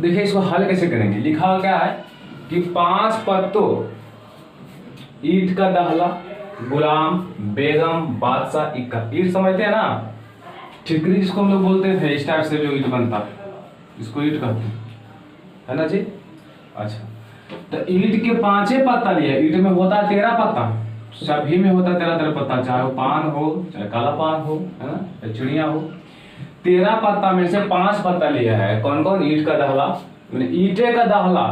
देखिए इसको हल कैसे करेंगे। लिखा हुआ क्या है कि 5 पत्तों ईंट का दहला, गुलाम, बेगम, बादशाह, इक्का। ईंट समझते हैं ना, ठिकरी जिसको हम लोग बोलते थे, इस टाइप से जो ईंट बनता है इसको ईंट कहते हैं, है ना जी। अच्छा, तो ईंट के 5 पत्ता लिया। ईंट में होता है 13 पत्ता, सभी में होता है 13 पत्ता, चाहे वो पान हो, चाहे काला पान हो, है ना, चाहे चिड़िया हो। 13 पत्ता में से 5 पत्ता लिया है। कौन कौन? ईंट का दहला, ईंटे का दहला,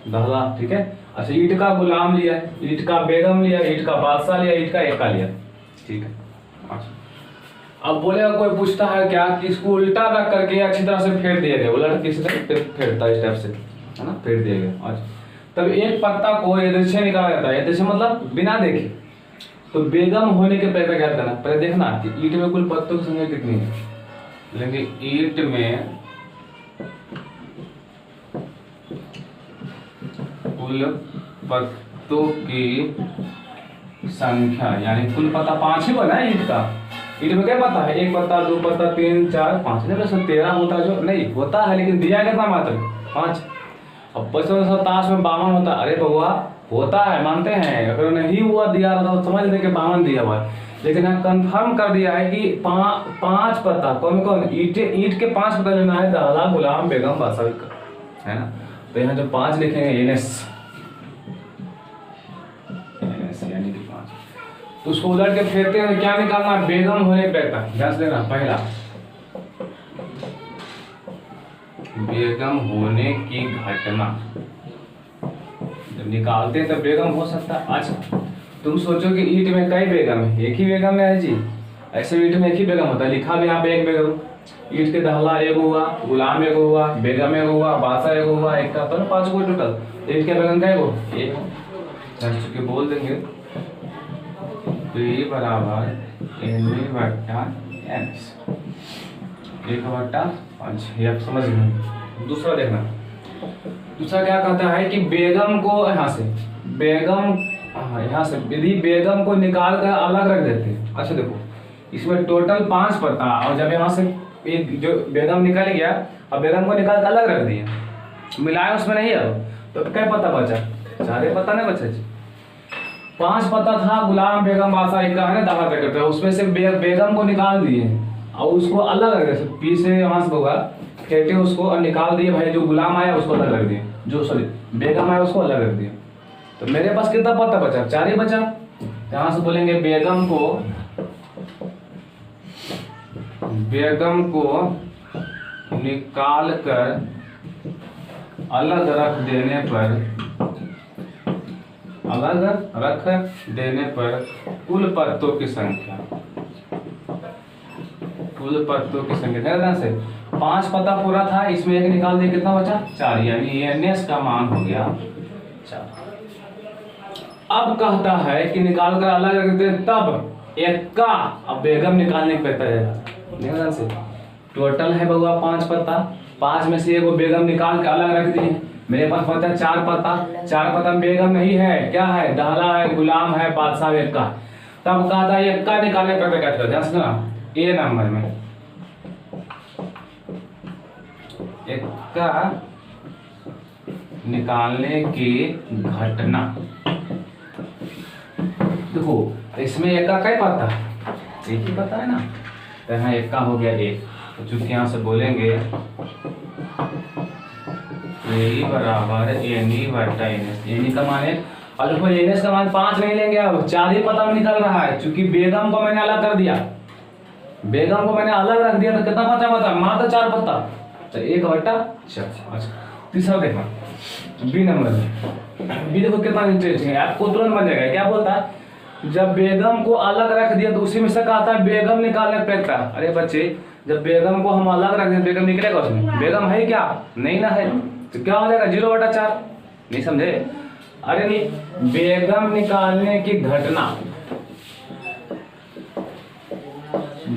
दहला, ठीक है। अच्छा, ईंट का गुलाम लिया, ईंट का बेगम लिया, ईंट का बादशाह लिया, ईंट का एका लिया, ठीक है। अच्छा, अब बोलेगा कोई पूछता है क्या कि इसको उल्टा रख करके अच्छी तरह से फेर दिया गया, उलट किसी तरह फेरता है इस टाइप से, है ना, फेर दिया गया। अच्छा, तब एक पत्ता को एदृच्छे निकाला जाता है। एदृच्छे मतलब बिना देखे। तो बेगम होने के पहले क्या करना, पहले देखना कि ईंट में कुल पत्तों की संख्या कितनी है। लेंगे ईंट में कुल पत्तों की संख्या, यानी कुल पत्ता 5 ही बना है ईंट का। ईंट में क्या पत्ता है? 1 पत्ता, 2 पत्ता, 3, 4, 5, नहीं 13 होता है, जो नहीं होता है, लेकिन दिया कितना मात्र 5। अब 57 में 52 होता। अरे बउआ होता है, मानते हैं, अगर नहीं हुआ दिया रहता तो समझ लेते कि 52 दिया हुआ है, लेकिन यहाँ कंफर्म कर दिया है कि 5 पत्ता। कौन कौन? ईंट के 5 पत्ता लेना है, दहला, गुलाम, बेगम, बादशाह, है ना। तो यहाँ जो 5 लिखेंगे एनएस यानी कि 5, तो उसको उलट के फेरते हैं, क्या निकालना? बेगम होने पे तक। ध्यान से देना, पहला बेगम होने की घटना जब निकालते हैं तब बेगम हो सकता है। अच्छा, तुम सोचो कि ईंट में कई बेगम है? एक ही बेगम है जी। ऐसे ईंट में एक ही बेगम होता है, लिखा भी यहाँ पे एक बेगम। ईंट के दहला एक हुआ, गुलाम एक हुआ, बेगम एक हुआ, बादशाह एक हुआ, एक का 5 को टोटल। ईंट के बेगम का एक चुके बोल देंगे P बराबर NV बट्टा NS, 1/5। ये आप समझ गए। दूसरा देखना, दूसरा क्या कहता है कि बेगम को यहाँ से बेगम, यहाँ से यदि बेगम को निकाल कर अलग रख देते हैं। अच्छा देखो, इसमें टोटल 5 पत्ता, और जब यहाँ से एक जो बेगम निकल गया, अब बेगम को निकाल कर अलग रख दिया, मिलाए उसमें नहीं है, तो क्या पत्ता बचा? 4 पत्ता नहीं बचा जी। 5 पत्ता था, गुलाम, बेगम, बादशाह, इक्का, है ना, दहला करते हैं। उसमें से बेगम को निकाल दिए और उसको अलग रख दिए। पी से वहां से होगा फेंटे उसको और निकाल दिए। भाई जो गुलाम आया उसको अलग रख दिए, जो सॉरी बेगम आया उसको अलग रख दिए। तो मेरे पास कितना पत्ता बचा? 4 ही बचा। यहां से बोलेंगे बेगम को निकाल कर अलग रख देने पर कुल पत्तों की संख्या ध्यान से 5 पत्ता पूरा था, इसमें एक निकाल दिया, कितना बचा? 4, यानी एनएस का मान हो गया 4। अब कहता है कि निकाल कर अलग रख दे, तब एक का, अब बेगम निकालने पे ध्यान से टोटल है बउआ 5 पत्ता, 5 में से एक बेगम निकाल के अलग रख दिए। मेरे पास पता है 4 पत्ता, 4 पत्ता में बेगम नहीं है, क्या है? दहला है, गुलाम है, बादशाह, इक्का। तब कहा था इक्का निकालने पर क्या करते हैं? सुना, ए नंबर में इक्का निकालने की घटना। देखो इसमें इक्का का ही पता, एक ही पता है ना, तो यहाँ इक्का हो गया 1। तो चूंकि यहाँ से बोलेंगे ए बराबर एनी बट्टा एनएस, एनी का मान 1 और देखो एनएस का मान 5 नहीं लेंगे, अब 4 ही पता निकल रहा है। चूंकि बेगम को मैंने अलग कर दिया, बेगम को मैंने अलग रख दिया, तो कितना बचा? मात्र 4 पत्ता, तो 1/4। अच्छा, तीसरा देखना बी नंबर में। बी देखो कितना इंटरेस्टिंग है, आपको तुरंत बन जाएगा। क्या बोलता है? जब बेगम को अलग रख दिया तो उसी में से कहता है बेगम निकालने पे। अरे बच्चे, जब बेगम को हम अलग रख दें बेगम निकलेगा उसमें? बेगम है क्या? नहीं ना है, तो क्या हो जाएगा? 0/4। नहीं समझे? अरे नहीं, बेगम निकालने की घटना,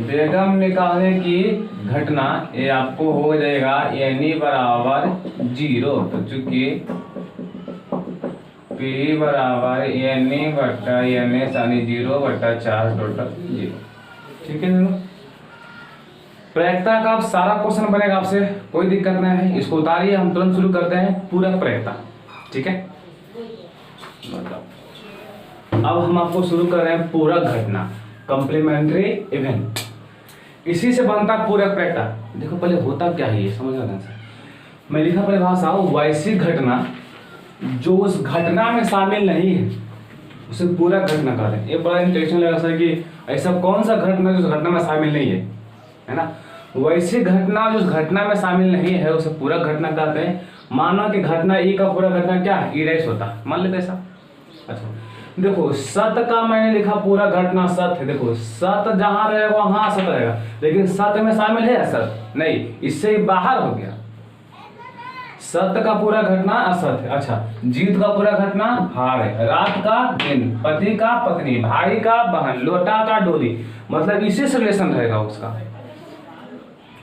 बेगम निकालने की घटना, ये आपको हो जाएगा एनी बराबर 0। तो चूंकि P बराबर एनी बट्टा एनएस यानी 0/4 टोटल 0। ठीक है दोनों। प्रयक्ता का अब सारा क्वेश्चन बनेगा आपसे, कोई दिक्कत नहीं है, इसको उतारिए, हम तुरंत शुरू करते हैं पूरक प्रयक्ता। ठीक है, अब हम आपको शुरू कर रहे हैं पूरक घटना, कॉम्प्लीमेंट्री इवेंट। इसी से बनता पूरक प्रयक्ता। देखो पहले होता क्या है ये समझना ध्यान से। मैं लिखा पहले भाषा, वैसी घटना जो उस घटना में शामिल नहीं है उसे पूरक घटना कहते हैं। ये बड़ा इंटरेस्टिंग लगा सर कि ऐसा कौन सा घटना जो उस घटना में शामिल नहीं है ना। वैसी घटना जो उस घटना में शामिल नहीं है उसे पूरक घटना कहते हैं। मानो कि घटना ई का पूरा घटना क्या है, ईरेस होता है, मान लेते ऐसा। अच्छा देखो सत्य का मैंने लिखा पूरा घटना सत्य है। देखो सत्य जहां रहेगा वहां सत्य रहेगा, लेकिन सत्य में शामिल है असत्य नहीं, इससे बाहर हो गया। सत्य का पूरा घटना असत्य। अच्छा जीत का पूरा घटना हार है, रात का दिन, पति का पत्नी, भाई का बहन, लोटा का डोली, मतलब इसी से रिलेशन रहेगा उसका।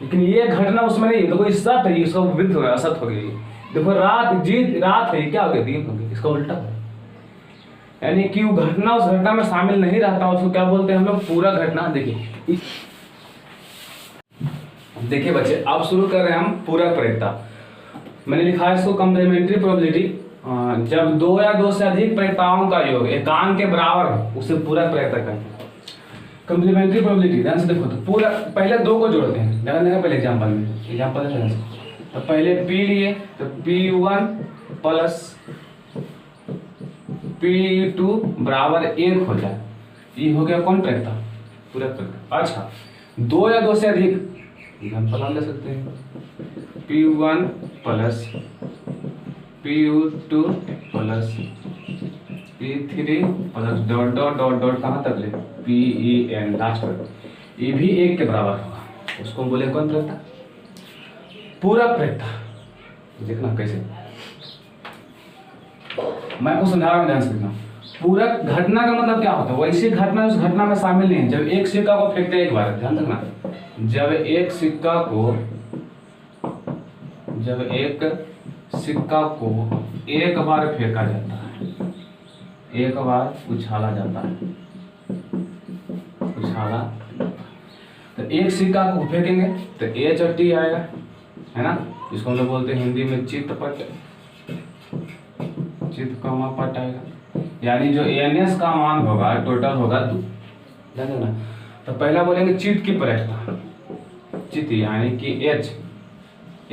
लेकिन ये घटना उसमें नहीं, देखो इस सत्य है, इसका विरुद्ध हो गया, असत्य हो गई। देखो रात जीत, रात है क्या हो गया, दिन हो गया, इसका उल्टा है। यानी कि वो घटना उस घटना में शामिल नहीं रहता, उसको क्या बोलते हैं हम लोग, पूरा घटना। देखिए बच्चे अब शुरू कर रहे हैं हम पूरक प्रयक्ता। मैंने लिखा है इसको कॉम्प्लीमेंट्री प्रोबेबिलिटी। जब दो या दो से अधिक प्रयक्ताओं का योग एकांक के बराबर है उसे पूरक प्रयक्ता कहते हैं। कॉम्प्लीमेंट्री प्रोबेबिलिटी ध्यान से देखो, तो पूरा पहले दो को जोड़ते हैं, ध्यान देना पहले एग्जांपल में, एग्जांपल ध्यान से। तो पहले P लिए तो P1 प्लस P2 बराबर 1 हो जाए, ये हो गया कौन प्रयक्ता, पूरक प्रयक्ता। अच्छा दो या दो से अधिक एग्जांपल हम ले सकते हैं, P1 plus P2 plus P3 plus dot dot dot dot कहाँ तक ले PEN लास्ट पर, ये भी 1 के बराबर होगा, उसको हम बोले कौन प्रयक्ता, पूरक प्रयक्ता। देखना कैसे, मैं आपको समझा रहा हूँ, ध्यान से देखना। पूरक घटना का मतलब क्या होता है, वैसी घटना उस घटना में शामिल नहीं है। जब एक सिक्का को फेंकते हैं एक बार, ध्यान रखना, जब एक सिक्का को एक बार फेंका जाता है, एक बार उछाला जाता है, तो एक सिक्का को फेंकेंगे तो H और T आएगा, है ना। इसको हम लोग बोलते हैं हिंदी में चित्तपट, चित्त आएगा। यानी जो NS का मान होगा टोटल होगा 2, ध्यान देना। तो पहला बोलेंगे चित्त की प्रयक्ता, चित्त यानी कि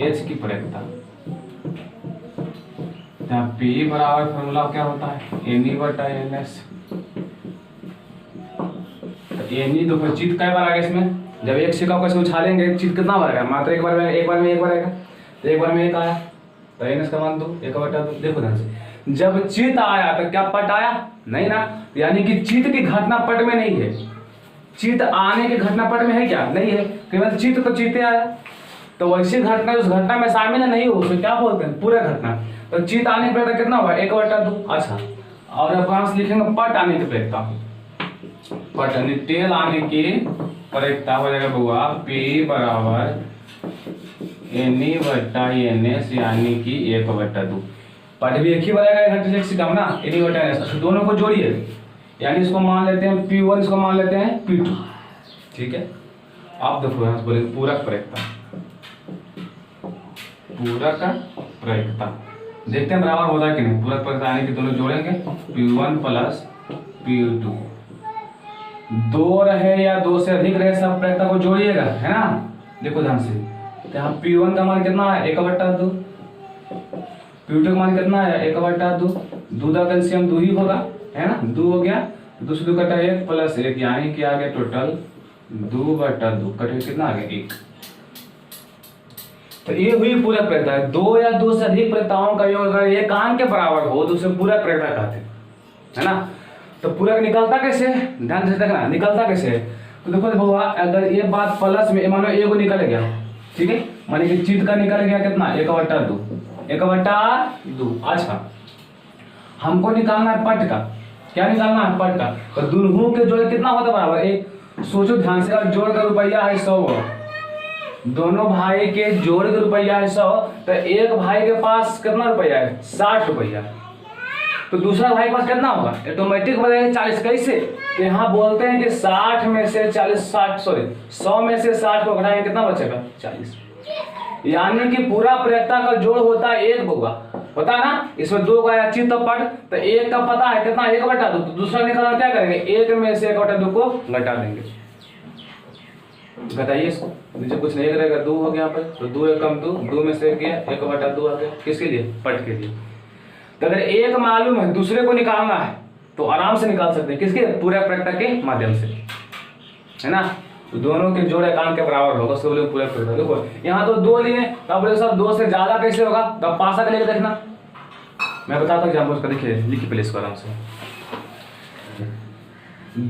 H की प्रयक्ता। P बराबर फॉर्मूला क्या होता है, NE/NS। NE देखो चित्त कई बार आएगा इसमें, जब एक सिक्का को कैसे उछालेंगे चित्त कितना बार आएगा, मात्र एक बार में एक आएगा, तो एक बार में 1 आया, तो NS का मान 2, 1/2। देखो ध्यान से, जब चित्त आया तो क्या पट आया, नहीं ना, यानी कि चित्त की घटना पट में नहीं है। चित्त आने की घटना पट में है क्या, नहीं है, केवल चित्त तो चित्ते आया। तो वैसी घटना उस घटना में शामिल नहीं हो उसे क्या बोलते हैं, पूरा घटना। तो चित्त आने की प्रयक्ता कितना हुआ, 1/2। अच्छा और अब लिखेंगे पट आने की प्रयक्ता, पट यानी टेल आने की प्रयक्ता हो जाएगा बउआ P बराबर NE/NS यानी कि 1/2। पट भी एक ही बनेगा, घंटे से कम ना, NE/NS। दोनों को जोड़िए, यानी इसको मान लेते हैं P1, इसको मान लेते हैं P2, ठीक है। आप देखो यहाँ से बोलेंगे पूरक प्रयक्ता, पूरक प्रयक्ता, देखते हैं बराबर होता है कि नहीं। पूरक प्रयक्ता यानी कि दोनों जोड़ेंगे P1 प्लस P2, 2 रहे या 2 से अधिक रहे सब प्रयक्ता को जोड़िएगा, है ना। देखो ध्यान से, यहाँ P1 का मान कितना है, 1/2, P2 का मान कितना है, 1/2, 2 का कैल्शियम 2 ही होगा, है ना, 2 हो गया, 2 से 2 कटा 1 प्लस 1 यानी कि आ गया टोटल 2/2, कटे कितना आ गया 1। तो ये हुई पूरक प्रयक्ता। 2 या 2 से अधिक प्रयक्ताओं का योग अगर एकांक के बराबर हो तो उसे पूरक प्रयक्ता कहते हैं, है ना। तो पूरक निकलता कैसे, ध्यान से देखना, निकलता कैसे। तो देखो बाबा, अगर ये बात प्लस में मानो ए को निकल गया, ठीक है, माने कि चित्त का निकल गया कितना, 1/2। अच्छा हमको निकालना है पट का, क्या निकालना है, पट का। तो दोनों के जोड़ कितना होता है बराबर, एक सोचो ध्यान से, और जोड़ का रुपया है 100, दोनों भाई के जोड़ के रुपया है 100, तो एक भाई के पास कितना रुपया है, 60 रुपया, तो दूसरा भाई के पास कितना होगा, ऑटोमेटिक बताएगा 40। कैसे, तो यहाँ बोलते हैं कि 60 में से 40 60 सॉरी 100 में से 60 को घटाएंगे कितना बचेगा 40। यानी कि पूरा प्रयत्ता का जोड़ होता है 1 होगा, पता है ना। इसमें 2 का अच्छी तो पढ़, तो 1 का पता है कितना 1/2, तो दूसरा निकालना क्या करेंगे 1 में से 1/2 को घटा देंगे। घटाइए इसको, नीचे कुछ नहीं करेगा, 2 हो गया यहाँ पर, तो 2 1 कम 2, 2 में से 1 गया 1/2 आ गया। किसके लिए, पट के लिए। तो अगर 1 मालूम है दूसरे को निकालना है तो आराम से निकाल सकते हैं, किसके, पूरे प्रयत्न के माध्यम से, है ना। तो दोनों के जोड़ एकांक के बराबर होगा, उसको बोले पूरे प्रयत्न। देखो यहाँ तो 2 लिए, तब बोले सर 2 से ज्यादा कैसे होगा, तब पासा का लेकर देखना, मैं बताता हूँ एग्जाम्पल का। देखिए लिखिए पहले इसको आराम से।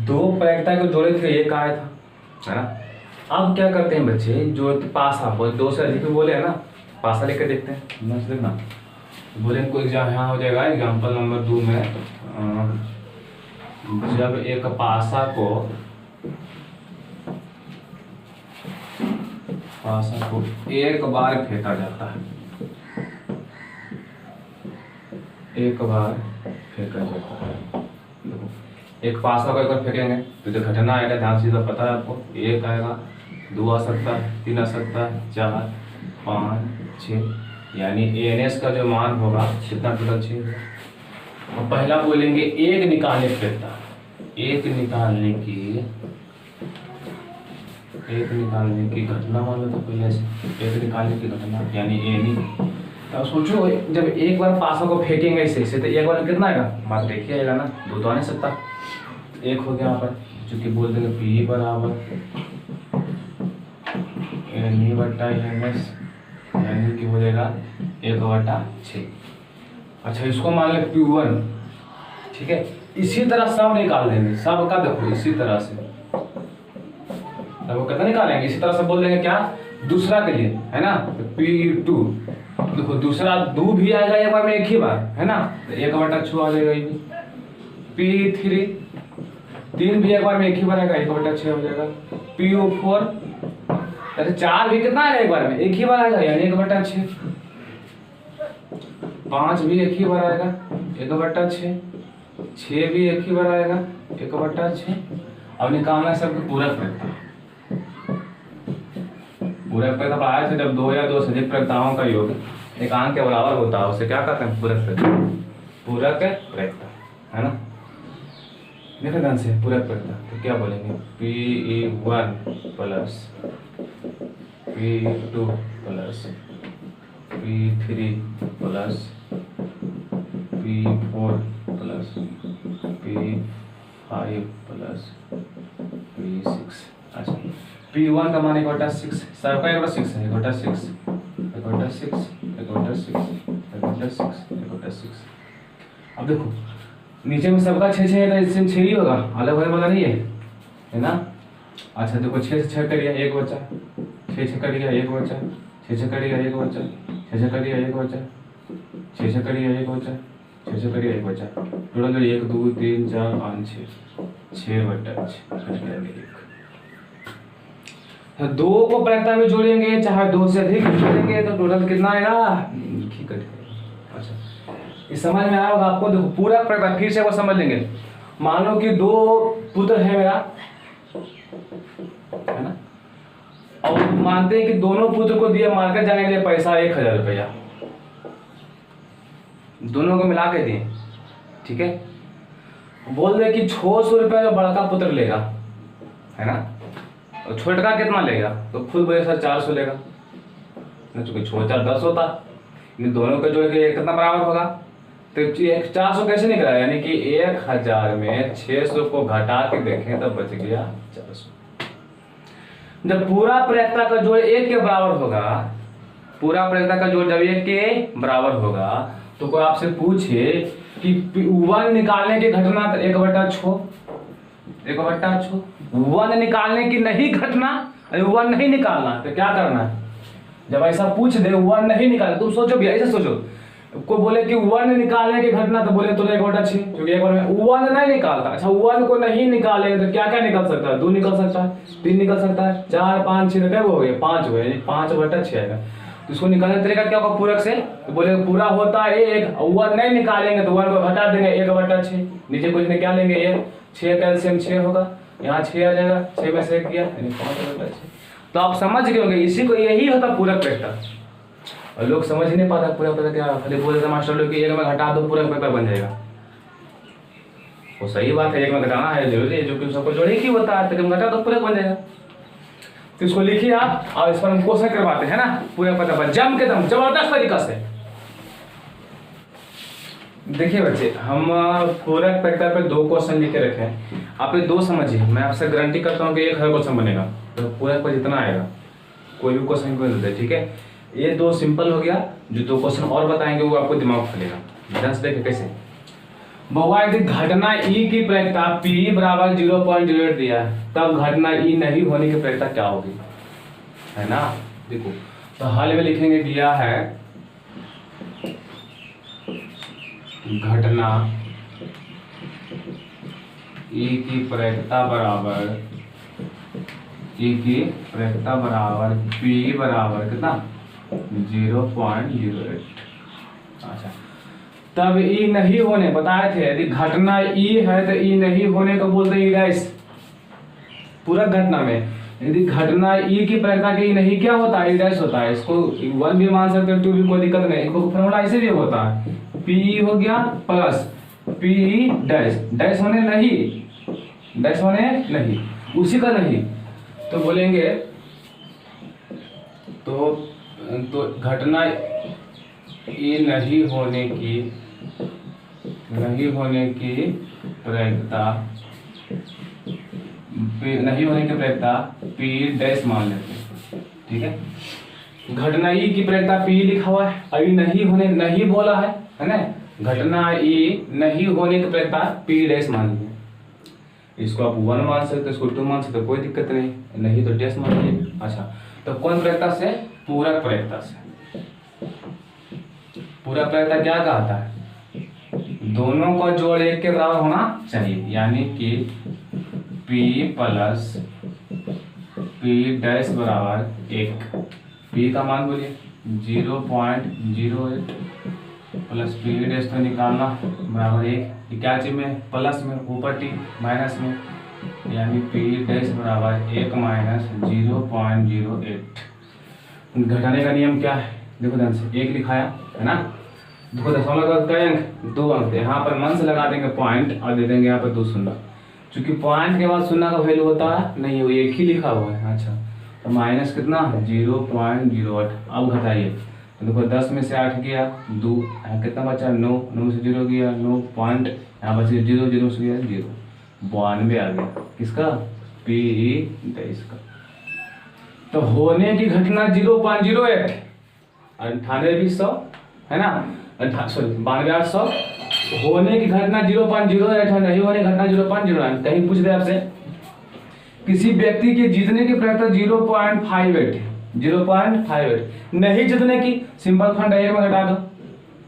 2 प्रयत्ता को जोड़े थे, एक आया था, है ना। अब क्या करते हैं बच्चे, जो पासा बोले 2 से अधिक बोले है ना, पासा लेकर देखते हैं। मत देखना, बोले इनको यहाँ हो जाएगा एग्जाम्पल नंबर 2 में, जब एक पासा को एक बार फेंका जाता है, एक बार फेंका जाता है। देखो एक पासा को एक बार फेंकेंगे तो जो घटना आएगा ध्यान से, तो पता है आपको, 1 आएगा, 2 आ सकता है, 3 आ सकता है, 4 5 6, यानी एनएस का जो मान होगा कितना, टोटल 6। और पहला बोलेंगे 1 निकालने फेंकता, 1 निकालने की घटना मान लो, तो पहले से 1 निकालने की घटना यानी एनी। तो सोचो जब एक बार पासा को फेंकेंगे ऐसे तो एक बार कितना आएगा, बात देखिए आएगा ना, 2 तो आ नहीं सकता, 1 हो गया यहाँ पर, चूंकि बोल देंगे पी बराबर एनी बटा एनएस, यानी कि हो जाएगा 1/6। अच्छा इसको मान ले P1, ठीक है। इसी तरह सब निकाल देंगे, सब का देखो इसी तरह से कितना निकालेंगे, इसी तरह से बोल देंगे क्या, दूसरा के लिए, है ना। तो P2 देखो, दूसरा 2 भी आएगा एक बार में, एक ही बार, है ना, तो 1/6 आ जाएगा। ये P3 3 भी एक बार में एक ही बार आएगा, 1/6 हो जाएगा। PO4 अरे 4 भी कितना आएगा एक बार में, एक ही बार आएगा, यानी 1/6। 5 भी एक ही बार आएगा, 1/6। 6 भी एक ही बार आएगा, 1/6। अब निकालना है सबको पूरक प्रयत्न। पूरक प्रयत्न पढ़ाए थे जब 2 या 2 से अधिक प्रयत्नों का योग एकांक के बराबर होता है, उसे क्या कहते हैं, पूरक प्रयत्न। पूरक प्रयत्न, है ना। देखो ध्यान से, पूरक प्रयत्न तो क्या बोलेंगे, P1 plus P2 plus P3 plus P4 plus P5 plus P6। अच्छा P1 का मान 1/6, सबका 1/6 है, 1/6 1/6 1/6 1/6। अब देखो नीचे में सबका 6 6 है, इसमें 6 ही होगा, अलग होने वाला नहीं है ना। अच्छा देखो 6 से 6 करिए 1 बचा, 6 6 करिए 1 बचा, 6 6 करिए 1 बचा, 6 6 करिए 1 बचा, 6 6 करिए 1 बचा, 6 6 करिए 1 बचा, टोटल 1 2 3 4 5 6 6/6। 2 को प्रयत्न में जोड़ेंगे, चाहे 2 से अधिक जोड़ेंगे, तो टोटल कितना आएगा, अच्छा इस समझ में आया होगा आपको। देखो पूरा प्रयत्न फिर से वो समझ लेंगे। मान लो कि 2 पुत्र है मेरा, है ना, और मानते हैं कि दोनों पुत्र को दिए मार्केट जाने के लिए पैसा 1000 रुपया, दोनों को मिला के दिए, ठीक है। बोल दे कि 600 रुपया जो बड़का पुत्र लेगा, है ना, और छोटका कितना लेगा, तो खुद बोले सर 400 लेगा, चूंकि 6 4 10 होता, इन दोनों के जोड़ के कितना बराबर होगा, तो 400 कैसे निकला, यानी कि 1000 में 600 को घटा के देखें तो बच गया 400। जब पूरा प्रयत्न का जोड़ 1 के बराबर होगा, पूरा प्रयत्न का जोड़ जब 1 के बराबर होगा, तो कोई आपसे पूछे कि 1 निकालने की घटना, तो 1/6 1 निकालने की नहीं घटना, 1 नहीं निकालना, तो क्या करना है, जब ऐसा पूछ दे 1 नहीं निकालना, तुम सोचो भैया, ऐसा सोचो, को बोले कि 1 निकालने की घटना, तो बोले तो 1/6, क्योंकि एक बार में 1 नहीं निकालता। अच्छा 1 को नहीं निकाले तो क्या क्या निकल सकता है, 2 निकल सकता है, 3 निकल सकता है, 4 5 6 क्या हो गए, 5 हुए, 5/6 आएगा। तो इसको निकालने का तरीका क्या होगा पूरक से, तो बोले पूरा होता है 1, वन नहीं निकालेंगे तो 1 को घटा देंगे 1/6, नीचे कुछ नहीं क्या लेंगे 1, 6 का एलसीएम 6 होगा, यहाँ 6 आ जाएगा, 6 में से 1 किया यानी 5/6। तो आप समझ गए होंगे इसी को यही होता पूरक वेक्टर। और लोग समझ ही नहीं पाता पूरक वेक्टर क्या, खाली बोल देते मास्टर लोग कि 1 में घटा दो पूरक वेक्टर बन जाएगा। वो सही बात है, 1 में घटाना है जरूरी है, जो कि सबको जोड़े ही होता है, तो घटा दो पूरक बन जाएगा। तो इसको लिखिए आप और इस पर हम क्वेश्चन करवाते हैं ना पूरे पता पर जम के दम जबरदस्त तरीका से। देखिए बच्चे हम पूरक वेक्टर पे 2 क्वेश्चन लिख के रखे हैं, आप ये 2 समझिए, मैं आपसे गारंटी करता हूँ कि 1 क्वेश्चन बनेगा। तो पूरक पर जितना आएगा कोई भी क्वेश्चन को देते, ठीक है। ये 2 सिंपल हो गया, जो 2 क्वेश्चन और बताएंगे वो आपको दिमाग खुलेगा। ध्यान से देखिए कैसे। बहुआ यदि घटना ई की प्रायिकता P बराबर 0.08 दिया है, तब घटना ई नहीं होने की प्रायिकता क्या होगी, है ना। देखो तो हल में लिखेंगे दिया है घटना ई की प्रायिकता बराबर P बराबर कितना 0.08। अच्छा तब ई नहीं होने बताए थे, यदि घटना ई है तो ई नहीं होने को बोलते हैं ई डैश। पूरा घटना में यदि घटना ई की प्रायिकता के ई नहीं क्या होता है ई डैश होता है। इसको 1 भी मान सकते हो 2 भी, कोई दिक्कत नहीं। इसको फॉर्मूला ऐसे भी होता है पी हो गया प्लस पी डैश, डैश होने नहीं उसी का नहीं, तो बोलेंगे तो घटना ई नहीं होने की प्रायिकता पी डैश मान लेते हैं, ठीक है। घटना ई की प्रायिकता पी लिखा हुआ है, अभी नहीं बोला है ना। घटना ई नहीं होने की प्रायिकता पी डैश मान लीजिए। इसको आप 1 मान सकते, इसको 2 मान सकते, कोई दिक्कत नहीं तो डैश मान लीजिए। अच्छा तो कौन प्रायिकता से, पूरक प्रायिकता से। पूरक प्रायिकता क्या कहता है, दोनों का जोड़ 1 के बराबर होना चाहिए, यानी कि P प्लस P डैश बराबर 1। P का मान बोलिए 0.08 प्लस P डैश तो निकालना बराबर 1, क्या चीज में प्लस में ऊपर टी माइनस में, यानी P डैश बराबर 1 माइनस 0.08। घटाने का नियम क्या है, देखो ध्यान से 1 लिखाया है ना। देखो दशमलव का कई अंक 2 अंक, यहाँ पर मन से लगा देंगे पॉइंट और दे देंगे यहाँ पर 2 शून्य, क्योंकि पॉइंट के बाद शून्य का वैल्यू होता है नहीं, वो 1 ही लिखा हुआ है। अच्छा तो माइनस कितना 0.08। अब घटाइए तो देखो 10 में से 8 गया 2, यहाँ कितना बचा 9, 9 से 0 गया 9 पॉइंट, यहाँ बच गया 0, 0 से गया 0, 92 आ गया किसका P डैश का। तो होने की घटना 0.08, 98,100 है ना, सॉरी 92,800। होने की घटना 0.08 है, नहीं होने की घटना 0.09। कहीं पूछ दे आपसे किसी व्यक्ति के जीतने की प्रायिकता 0.58 है, 0.58। नहीं जीतने की सिंपल फंड 1 में घटा दो,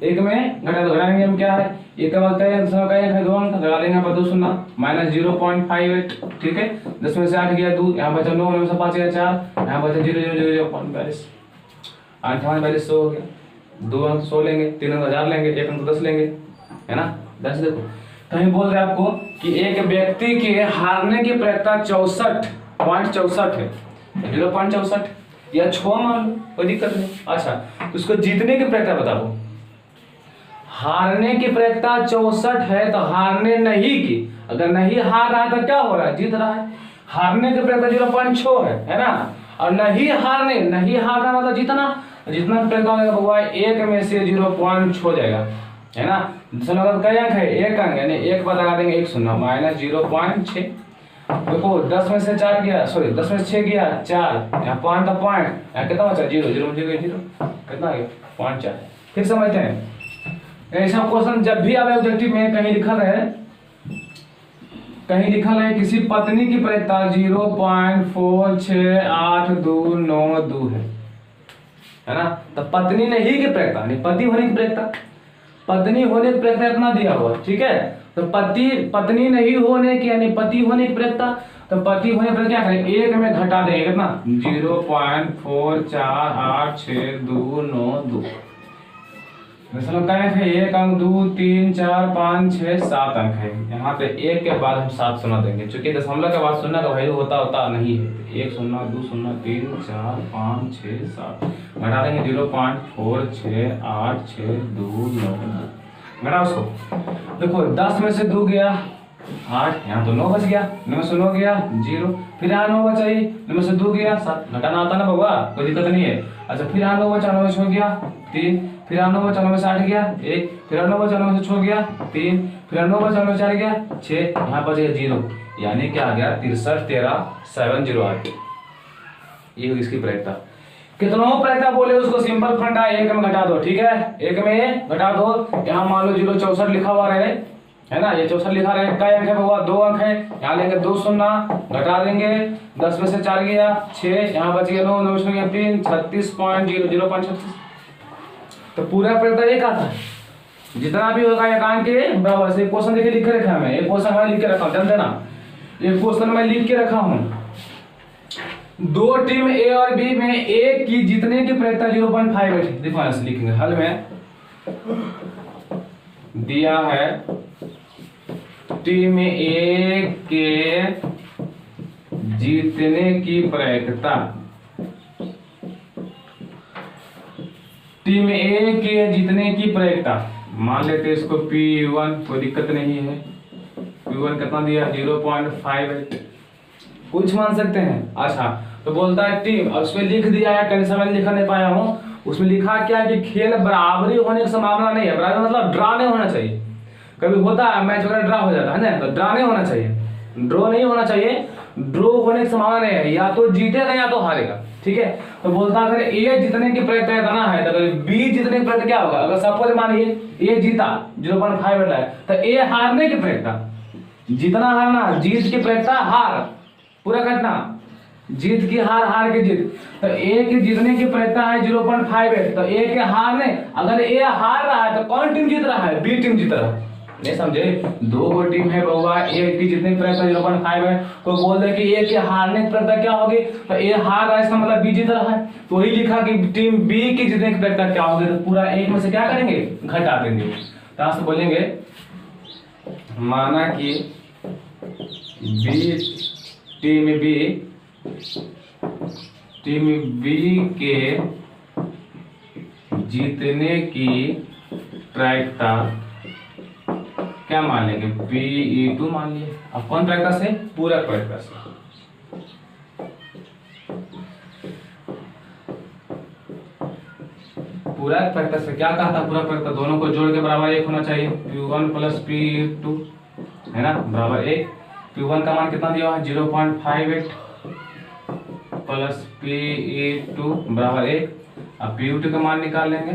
1 में घटा दो। घटाएंगे हम क्या है 1 का बाद है 2 अंक लगा देंगे यहाँ पर 2 शून्य माइनस 0.58, ठीक है। 10 में से 8 गया 2, यहाँ बचा 9, 9 में से 5 गया 4, यहाँ बचा 0.42, 42 हो गया। 2 अंक 100 लेंगे, 3 अंक 1000 लेंगे, 1 अंक 10 लेंगे, है ना 10। देखो कहीं बोल रहे आपको कि एक व्यक्ति के हारने की प्रायिकता 64.64 है, 0.64 या 6 मान लो, कोई दिक्कत नहीं। अच्छा तो उसको जीतने की प्रायिकता बताओ। हारने की प्रायिकता 64 है, तो हारने नहीं की, अगर नहीं हार रहा है तो क्या हो रहा है, जीत रहा है। हारने की प्रायिकता 0.6 है ना, और नहीं हारना मतलब जीतना की प्रायिकता होगा 1 में से 0.6 हो जाएगा, है ना। कई अंक है 1 अंक, यानी 1 पर लगा देंगे 1 शून्य माइनस 0.6। देखो 10 में से 4 गया, सॉरी 10 में से 6 गया 4, यहाँ पॉइंट था पॉइंट, यहाँ कितना बचा 0, 0 कितना आ गया 0.4। ठीक समझते हैं। ऐसा क्वेश्चन जब भी आवे ऑब्जेक्टिव में कहीं लिखल है किसी पत्नी की प्रायिकता 0.46892 है ना। तो पत्नी नहीं की प्रायिकता, नहीं पति होने की प्रायिकता, पत्नी होने की प्रायिकता इतना दिया हुआ, ठीक है। तो तो पति पत्नी नहीं होने की यानी पति होने की प्रयोक्ता, तो पति होने पर क्या करें, एक में घटा देंगे कितना 0.486292। दशमलव का अंक है, एक अंक 2 3 4 5 6 7 अंक है। यहाँ पे एक के बाद हम 7 शून्य देंगे, क्योंकि दशमलव के बाद शून्य का वैल्यू होता नहीं है। 1 0 2 0 3 4 5 6 7 घटा देंगे 0.468629। घटा उसको, देखो 10 में से 2 गया 8, यहाँ तो 9 बच गया, 9 में से 9 गया 0, फिर यहाँ 9 बचा, 9 में से 2 गया 7, घटाना आता ना बउआ, कोई दिक्कत नहीं है। अच्छा फिर यहाँ 9 बचा, 9 में से 6 गया 3, फिर यहाँ 9 बचा, 9 में से 8 गया 1, फिर यहाँ 9 बचा, 9 में से 6 गया 3, फिर यहाँ 9 बचा, 9 में से 4 गया 6, यहाँ बच गया 0, यानी क्या आ गया 63 13 708। ये इसकी प्रयोक्ता। कितनों प्रयोक्ता बोले उसको सिंपल फंडा, एक में घटा दो, ठीक है, एक में घटा दो। यहाँ मान लो 064 लिखा हुआ रहे, है ना, ये 64 लिखा रहे, कई अंक है बाबा 2 अंक है, यहाँ लेंगे 2 शून्य, घटा देंगे 10 में से 4 गया 6, यहाँ बच गया 9, 9 में से गया 3, 36.036। तो पूरा प्रयोक्ता एक आता है, जितना भी होगा एकांक के बराबर से। क्वेश्चन देखिए लिख के रखा है, मैं एक क्वेश्चन मैं लिख के रखा हूँ, जानते ना, एक क्वेश्चन मैं लिख के रखा हूँ। दो टीम ए और बी में एक की जीतने की प्रयोक्ता 0.58 डिफरेंस लिखेंगे। हल में दिया है टीम ए के जीतने की प्रयोक्ता, टीम ए के जीतने की प्रयोक्ता मान लेते हैं इसको P1, कोई दिक्कत नहीं है। P1 कितना दिया 0.58, कुछ मान सकते हैं। अच्छा तो बोलता है टीम, और उसमें लिख दिया है, कंडीशन में लिखा नहीं पाया हूँ, उसमें लिखा क्या है कि खेल बराबरी होने की संभावना नहीं है। बराबरी मतलब ड्रा नहीं होना चाहिए, कभी होता है मैच वगैरह ड्रा हो जाता है ना, तो ड्रा नहीं होना चाहिए, ड्रॉ नहीं होना चाहिए। ड्रॉ होने की संभावना नहीं है, या तो जीतेगा या तो हारेगा, ठीक है। तो बोलता अगर ए जीतने की प्रयत्न इतना है तो अगर बी जीतने की प्रयत्न क्या होगा। अगर सपोज मानिए ए जीता 0.5 है, तो ए हारने की प्रयत्न, जीतना हारना, जीत की प्रयत्न हार, पूरा घटना जीत की हार, हार की जीत। तो ए के जीतने की प्रयत्न है 0.58, तो ए के हारने, अगर ए हार रहा है तो कौन टीम जीत रहा है, बी टीम जीत रहा है। नहीं समझे, दो गो टीम है बउआ, ए की जीतने की प्रयत्न 0.5 है, तो बोल दे कि ए के हारने की प्रयत्न क्या होगी, तो ए हार रहा है इसका मतलब बी जीत रहा है। तो वही लिखा कि टीम बी की जीतने की प्रयत्न क्या होगी, तो पूरा एक में से क्या करेंगे, घटा देंगे। तो यहाँ से बोलेंगे माना कि टीम बी के जीतने की प्रायिकता क्या मान लेंगे, P2 मान लिए। अब कौन प्रायिकता से, पूरक प्रायिकता से। पूरक प्रायिकता से क्या कहा था, पूरक प्रायिकता दोनों को जोड़ के बराबर 1 होना चाहिए, P1 प्लस P2 है ना, बराबर 1। P1 का मान कितना दिया हुआ है 0.58 प्लस P2 बराबर 1। अब P2 का मान निकाल लेंगे,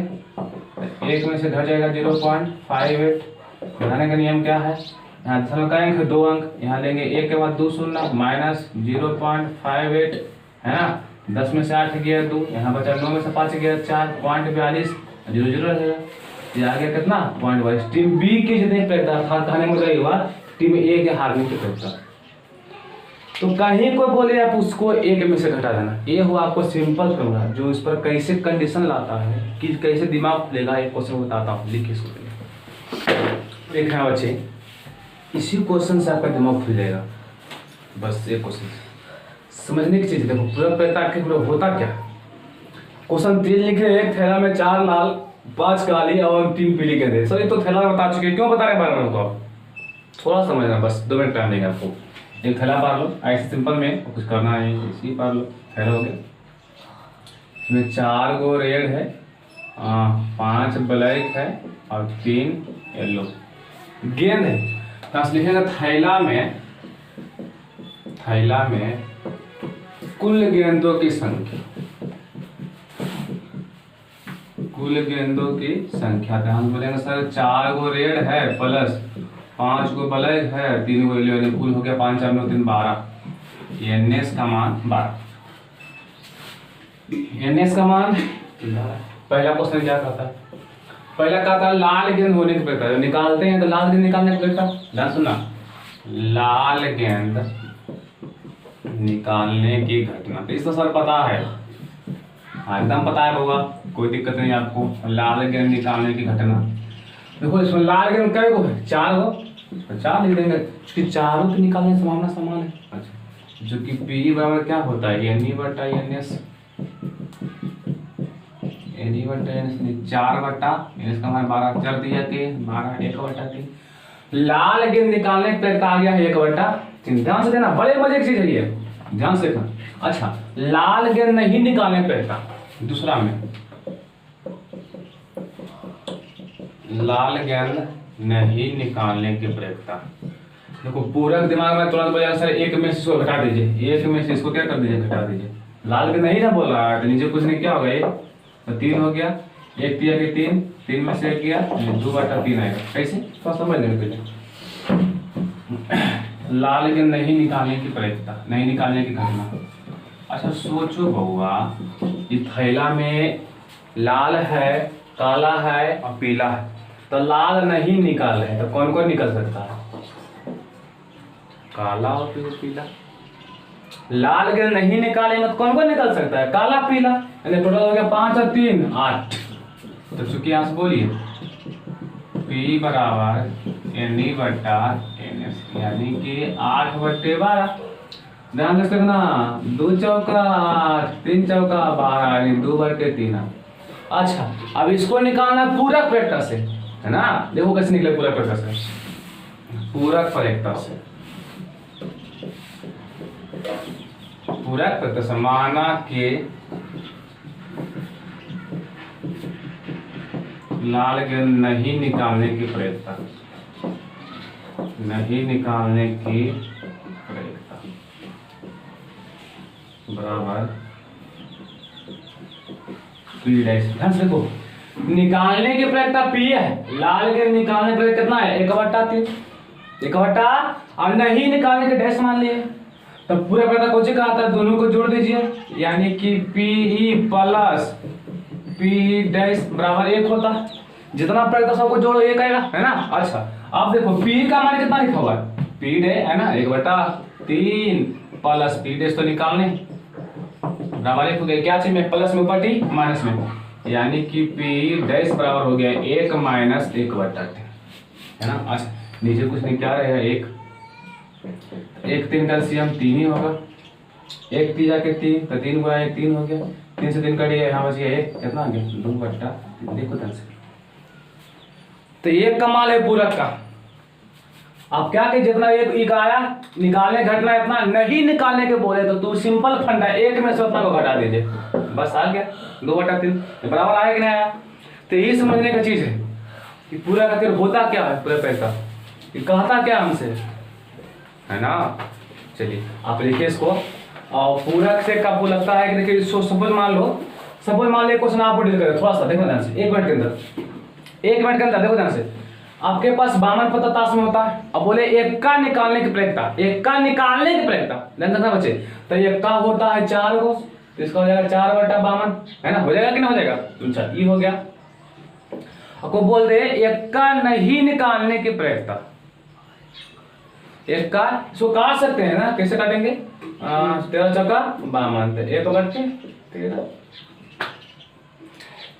1 में से घट जाएगा 0.58। घटाने का नियम क्या है, यहाँ दशमलव का अंक है 2 अंक, यहाँ लेंगे 1 के बाद 2 शून्य माइनस 0.58 है ना, 10 में से 8 गया 2, यहाँ बचा 9 में से 5 गया 4, 0.42 0 0 रहेगा। ये आ गया कितना 0.22। टीम बी के जितने प्रयत्न था, कहने में गई हुआ टीम ए के हारने की प्रयत्न। तो कहीं को बोले आप उसको एक में से घटा देना, ये हुआ आपको सिंपल फॉर्मूला, जो इस पर कैसे कंडीशन लाता है कि कैसे दिमाग खुलेगा, एक क्वेश्चन बताता हूँ, लिखिए इसको। देखना बच्चे, इसी क्वेश्चन से आपका दिमाग खुल जाएगा, बस एक क्वेश्चन समझने की चीज। देखो पूरा प्रयत्न आखिर होता क्या, क्वेश्चन 3 लिखे, एक थैला में 4 लाल 5 काली और 3 पीली गेंदें। सर ये तो थैला बता चुके, क्यों बता रहे बार बार को, आप थोड़ा समझना, बस 2 मिनट टाइम देंगे आपको। एक थैला पार लो, ऐसे सिंपल में कुछ करना है, इसी पार लो, थैला हो गया, इसमें 4 गो रेड है, 5 ब्लैक है और 3 येलो गेंद है। तो लिखेगा थैला में कुल गेंदों की संख्या, कुल गेंदों की संख्या। तो हम बोलेंगे सर 4 गो रेड है प्लस 5 गो ब्लैक है, 3 गो येलो, कुल हो गया 5 4 9 3 12। एनएस का मान 12, एनएस का मान। पहला क्वेश्चन क्या कहता है, पहला कहा था लाल गेंद होने की प्रक्रिया, जब निकालते हैं तो लाल गेंद निकालने की प्रक्रिया, ध्यान सुनना, लाल गेंद निकालने की घटना, तो इसको सर पता है, हाँ एकदम पता है होगा, कोई दिक्कत नहीं आपको। लाल गेंद निकालने की घटना, देखो इसमें लाल गेंद कई गो है, 4 गो, तो 4 लिख देंगे, क्योंकि चारों की निकालने की संभावना समान है। अच्छा, जो कि पी बराबर क्या होता है, एन ई बटा एन एस, एन ई बटा एन एस 4 बटा एन एस का हमारे 12 कर दिया कि 12 1 बटा 3। लाल गेंद निकालने की प्रक्रिया आ गया है 1 बटा 3। ध्यान से देना, बड़े मजे की चीज है ये, ध्यान से देखना। अच्छा, लाल गेंद नहीं निकालने की प्रक्रिया, दूसरा में लाल गेंद नहीं निकालने की प्रक्रिया, देखो पूरक दिमाग में तुरंत बोलेगा सर 1 में से इसको घटा दीजिए, 1 में से इसको क्या कर दीजिए, घटा दीजिए। लाल गेंद नहीं ना बोल रहा है, तो नीचे कुछ नहीं, क्या होगा ये, तो 3 हो गया, 1 दिया कि 3, 3 में से 1 गया, 2 बटा 3 आएगा। कैसे, थोड़ा समझ लेंगे पहले। लाल गेंद नहीं निकालने की प्रक्रिया, नहीं निकालने की घटना। अच्छा सोचो बउआ, इस थैला में लाल है, काला है और पीला है, तो लाल नहीं निकाल रहे तो कौन कौन निकल सकता है, काला और पीला। लाल गेंद नहीं निकालेंगे तो कौन कौन निकल सकता है, काला पीला, यानी टोटल हो गया 5 और 3 8। तो चूंकि यहाँ से बोलिए P बराबर एन ई बटा एन एस, यानी कि 8 बटे 12। ध्यान से देखना, 2 चौका 8, 3 चौका 12, यानी 2 बटे 3। अच्छा, अब इसको निकालना पूरक वेक्टर से, है ना, देखो कैसे निकले पूरक वेक्टर से, पूरक वेक्टर से, पूरक वेक्टर से माना कि लाल गेंद नहीं निकालने की प्रक्रिया, नहीं निकालने की प्रक्रिया बराबर पी डैश। ध्यान से देखो, निकालने की प्रक्रिया पी है, लाल गेंद निकालने की प्रक्रिया कितना है, 1 बटा 3, 1 बटा, और नहीं निकालने के डैश मान लिए, तो पूरा प्रक्रिया कौन सी कहा था, दोनों को जोड़ दीजिए, यानी कि P E plus P dash बराबर 1 होता है। जितना प्रक्रिया सबको जोड़ो 1 आएगा, है ना। अच्छा, अब देखो पी का मान कितना लिखा हुआ है, पी डे है ना, 1 बटा 3 प्लस पी डैश तो निकालने बराबर 1 हो गया, क्या चाहिए, प्लस में ऊपर टी माइनस में, यानी कि पी डैश बराबर हो गया 1 माइनस 1 बटा 3, है ना। अच्छा, नीचे कुछ नहीं, क्या रहेगा, 1 3 का एलसीएम 3 ही होगा, 1 3 जाके 3, तो 3 गुणा 1 3 हो गया, 3 से 3 कटिए, यहाँ बच गया 1, कितना आ गया, 2 बटा 3। देखो ध्यान से, तो ये कमाल है पूरक का। अब क्या कि जितना एक आया निकालने घटना, इतना नहीं निकालने के बोले तो तू सिंपल फंडा 1 में से उतना को घटा दीजिए, बस आ गया 2 बटा 3 बराबर आया कि नहीं आया। तो ये समझने का चीज है कि पूरा का होता क्या है, पूरा पैसा कहता क्या हमसे, है ना। चलिए आप लिखिए इसको, और पूरक से कब लगता है कि देखिए सपोज मान लो क्वेश्चन आपको डील करें, थोड़ा सा देखो ध्यान से, 1 मिनट के अंदर देखो ध्यान से, आपके पास 52 पता ताश में होता है, अब बोले 1 का निकालने की प्रक्रिया, 1 का निकालने की प्रक्रिया, ध्यान रखना बच्चे, तो 1 का होता है 4 को, तो इसका हो जाएगा 4 बटा 52, है ना, हो जाएगा कि नहीं हो जाएगा। अच्छा, ये हो गया। आपको बोल दे 1 का नहीं निकालने की प्रक्रिया, 1 का इसको काट सकते हैं ना, कैसे काटेंगे, 13 चौका 52, 1 बटे 13,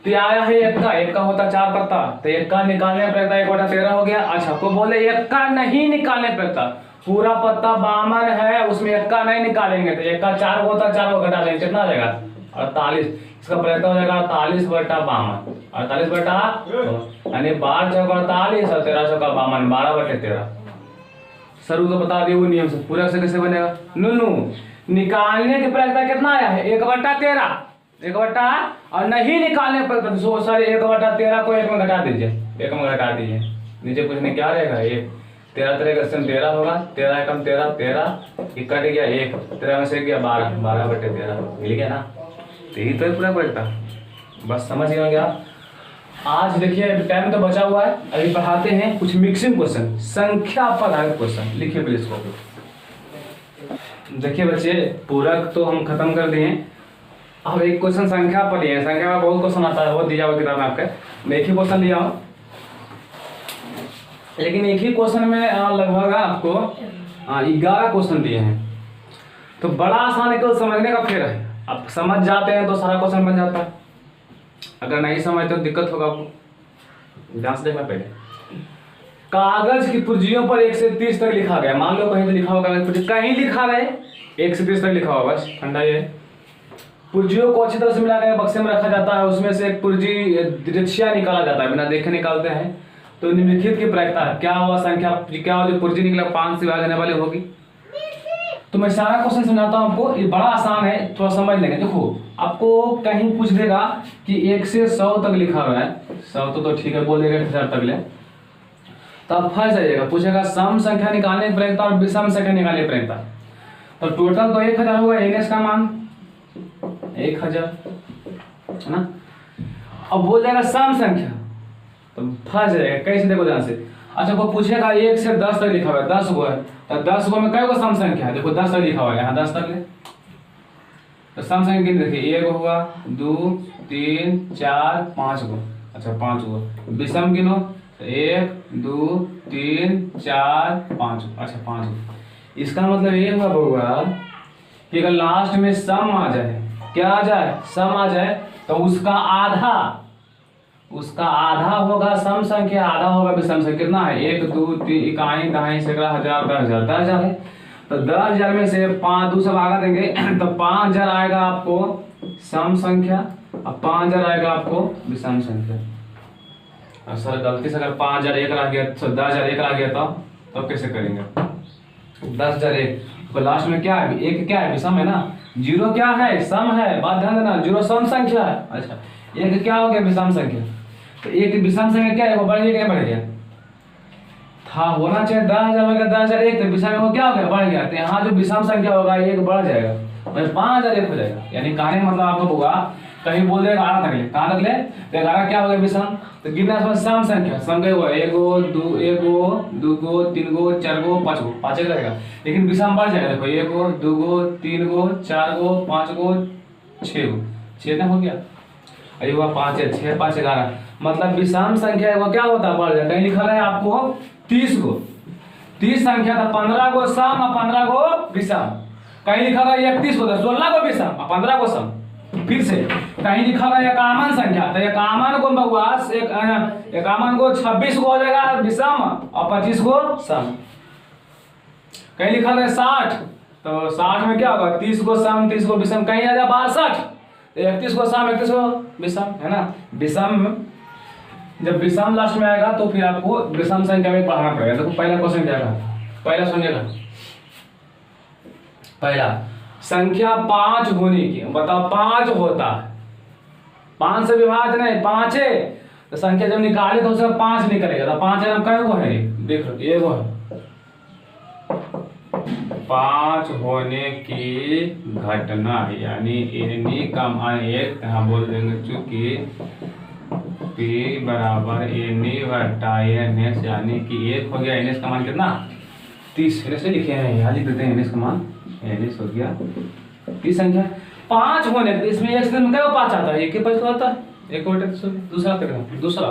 तो आया है 1 का होता 4 पत्ता, तो 1 का निकालने प्रक्रिया 1 बटा 13 हो गया। अच्छा, को बोले 1 का नहीं निकालने प्रक्रिया, पूरा पत्ता 52 है, उसमें 1 का नहीं निकालेंगे, तो 1 का 4 होता 4 को घटा लेंगे, कितना आ जाएगा 48, इसका प्रक्रिया हो जाएगा 48 बटा 52, 48 बटा, यानी 12 चौका 48 और 13 चौका 52, 12 बटे 13। सर को बता दिए वो नियम से, पूरा से कैसे बनेगा, नूनू निकालने की प्रक्रिया कितना आया है, 1 बटा 13, 1 बटा, और नहीं निकालने पर तो सारे 1 बटा 13 को 1 में घटा दीजिए, 1 में घटा दीजिए, नीचे कुछ नहीं, क्या रहेगा, 1 13 13 का 13 होगा, 13 एकम 13 13, ये कट गया 1, 13 में से गया 12, 12 बटे 13 मिल गया ना। तो यही तो पूरा पड़ता, बस समझ गए आप। आज देखिए टाइम तो बचा हुआ है, अभी पढ़ाते हैं कुछ मिक्सिंग क्वेश्चन, संख्या पर आधारित क्वेश्चन। लिखिए प्लीज इसको। देखिए बच्चे, पूरक तो हम खत्म कर दिए, अब एक क्वेश्चन संख्या पर लिया है, संख्या में बहुत क्वेश्चन आता है, वो दिया हुआ किताब में आपके, मैं एक ही क्वेश्चन लिया हूँ, लेकिन एक ही क्वेश्चन में लगभग आपको 11 क्वेश्चन दिए हैं। तो बड़ा आसान है, केवल समझने का फेर है। अब समझ जाते हैं तो सारा क्वेश्चन बन जाता है, अगर नहीं समझते तो दिक्कत होगा आपको। ध्यान से देखना पहले, कागज की पुर्जियों पर 1 से 30 तक लिखा गया। मान लो कहीं तो लिखा होगा कागज पुर्जी, कहीं लिखा रहे 1 से 30 तक लिखा होगा, बस ठंडा ये। पुर्जियों को अच्छी तरह से मिला कर बक्से में रखा जाता है, उसमें से एक पुर्जी द्वितीय निकाला जाता है, बिना देखे निकालते हैं। तो निम्नलिखित की प्रायिकता है, क्या हुआ संख्या, क्या हुआ जो पुर्जी निकला 5 से विभाजन वाली होगी। तो मैं सारा क्वेश्चन समझाता हूँ आपको, ये बड़ा आसान है, थोड़ा समझ लेंगे। देखो आपको कहीं पूछ देगा कि 1 से 100 तक लिखा हुआ है, 100 तो ठीक है, बोल देगा 1000 तक ले, तो आप फंस जाइएगा। पूछेगा सम संख्या निकालने की प्रायिकता और विषम संख्या निकालने की प्रायिकता, तो टोटल तो 1000 होगा, एनएस का मान 1000 है ना। अब बोल देगा सम संख्या, तो फंस जाएगा। कैसे, देखो ध्यान से। अच्छा वो पूछेगा 1 से 10 तक लिखा हुआ है, 10 गो है, तो 10 गो में कई गो सम संख्या है, देखो 10 तक लिखा हुआ है, यहाँ 10 तक ले, तो सम संख्या गिन देखिए, 1 हुआ, 2 3 4 5 गो, अच्छा 5 गो। विषम गिनो, 1 2 3 4 5, अच्छा 5 गो। इसका मतलब ये हुआ बउआ कि अगर लास्ट में सम आ जाए, क्या आ जाए, सम आ जाए, तो उसका आधा होगा सम संख्या, आधा होगा विषम संख्या। कितना है, 1 2 3 इकाई दहाई सैकड़ा हजार 10,000 है, तो 10,000 में से 5 2 सब आगा देंगे तो 5,000 आएगा आपको सम संख्या और 5,000 आएगा आपको विषम संख्या। और सर गलती से अगर 5,000 एक आ गया, तो 10,000 एक आ गया, तो कैसे करेंगे। 10,000 एक, तो लास्ट में क्या है, एक क्या है, विषम है ना, 0 क्या है, सम है, बात ध्यान देना, 0 सम संख्या है। अच्छा एक क्या हो गया, विषम संख्या, तो एक विषम संख्या क्या है, वो बढ़ गया, क्या बढ़ गया था, होना चाहिए 10,000 होगा, 10,000 एक, तो विषम में वो क्या हो गया, बढ़ गया। तो यहाँ जो विषम संख्या होगा एक बढ़ जाएगा, मतलब 5,000 एक हो जाएगा। यानी कहने मतलब आपको होगा, कहीं बोल देगा 11 तक ले, कहाँ तक ले, तो 11 क्या हो गया विषम, तो गिनना समझ सम संख्या, सम का हुआ 1 गो 2 गो 3 गो 4 गो 5 गो, 5 रहेगा, लेकिन विषम बढ़ जाएगा। देखो 1 गो 2 गो 3 गो 4 गो 5 गो 6 गो, 6 ना हो गया, अरे हुआ 5 है, 6 5 11, मतलब विषम संख्या है वो क्या होता है, बढ़ जाएगा। कहीं लिखा है आपको 30 गो, 30 संख्या था, 15 गो सम और 15 गो विषम। कहीं लिखा है 31 गो, 16 गो विषम और 15 गो सम। फिर से कहीं लिखा है एकामन संख्या, तो एकामन को बकवास, एकामन को 26 गो हो जाएगा विषम और 25 गो सम। कहीं लिखा है 60, तो 60 में क्या होगा, 30 गो सम 30 गो विषम। कहीं आ जाए 62, 31 को सम 31 को विषम, है ना। विषम, जब विषम लास्ट में आएगा तो फिर आपको विषम संख्या में पढ़ना पड़ेगा। देखो पहला क्वेश्चन क्या था, पहला सुनिएगा, पहला संख्या 5 होने की, बताओ 5 होता है, 5 से विभाजन है, 5 है, तो संख्या जब निकाले तो उसका 5 निकलेगा, तो 5 कै गो है, देख लो ये वो है। 5 होने की घटना, यानी एनी का मान 1, यहाँ बोल देंगे चूंकि P बराबर एनी बटा एनएस, यानी कि 1 हो गया, एनएस का मान कितना 30, एनएस लिखे हैं, यहाँ लिख देते हैं एनएस का मान, एनएस हो गया 30 संख्या। 5 होने, तो इसमें एक से 5 आता है, एक के 5 आता है, एक और दूसरा दूसरा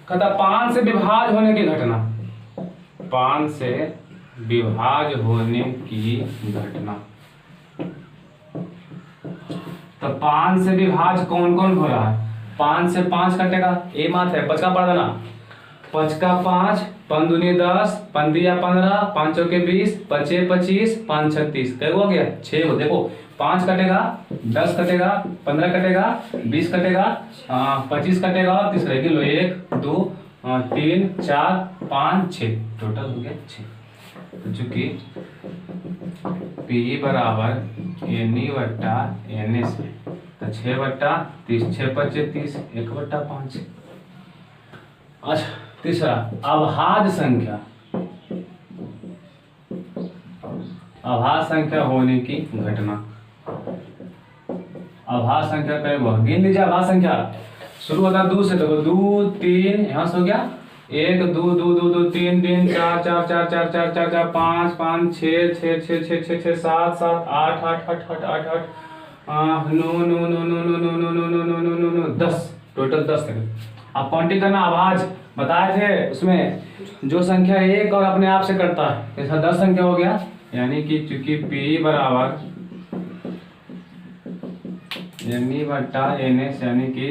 कहता 5 से विभाज होने की घटना, 5 से विभाज होने की घटना। तो 5 से विभाज कौन कौन हो रहा है, 5 से 5 कटेगा, ए मात है, 5 का पढ़ देना, 5 का 5, 5 दूनी 10, 5 दिया 15, 5 चौके 20, 5 25, 5 36, कै हो गया 6 हो। देखो 5 कटेगा, 10 कटेगा, 15 कटेगा, 20 कटेगा, 25 कटेगा, और तीसरे गिन लो 1 2 3 4 5 6, टोटल हो गया 6। तो चूंकि P बराबर एनी बट्टा एनएस, तो 6 बट्टा 30, 6 25 30, 1 बट्टा 5। अच्छा तीसरा अभाज्य संख्या, अभाज्य संख्या होने की घटना। अभाज्य संख्या कई बार गिन लीजिए, अभाज्य संख्या शुरू होता है 2 से, देखो 2 3, यहाँ से हो गया 1 2 2 2 2 3 3 4 4 4 4 4 4 4 5 5 6 6 6 6 6 6 7 7 8 8 8 8 8 8 नो नो नो नो नो नो नो नो नो नो नो नो नो 10, टोटल 10 तक। अब काउंटिंग करना, आवाज बताए थे उसमें जो संख्या एक और अपने आप से कटता है, ऐसा 10 संख्या हो गया। यानी कि चूंकि P बराबर NE बट्टा NS यानी कि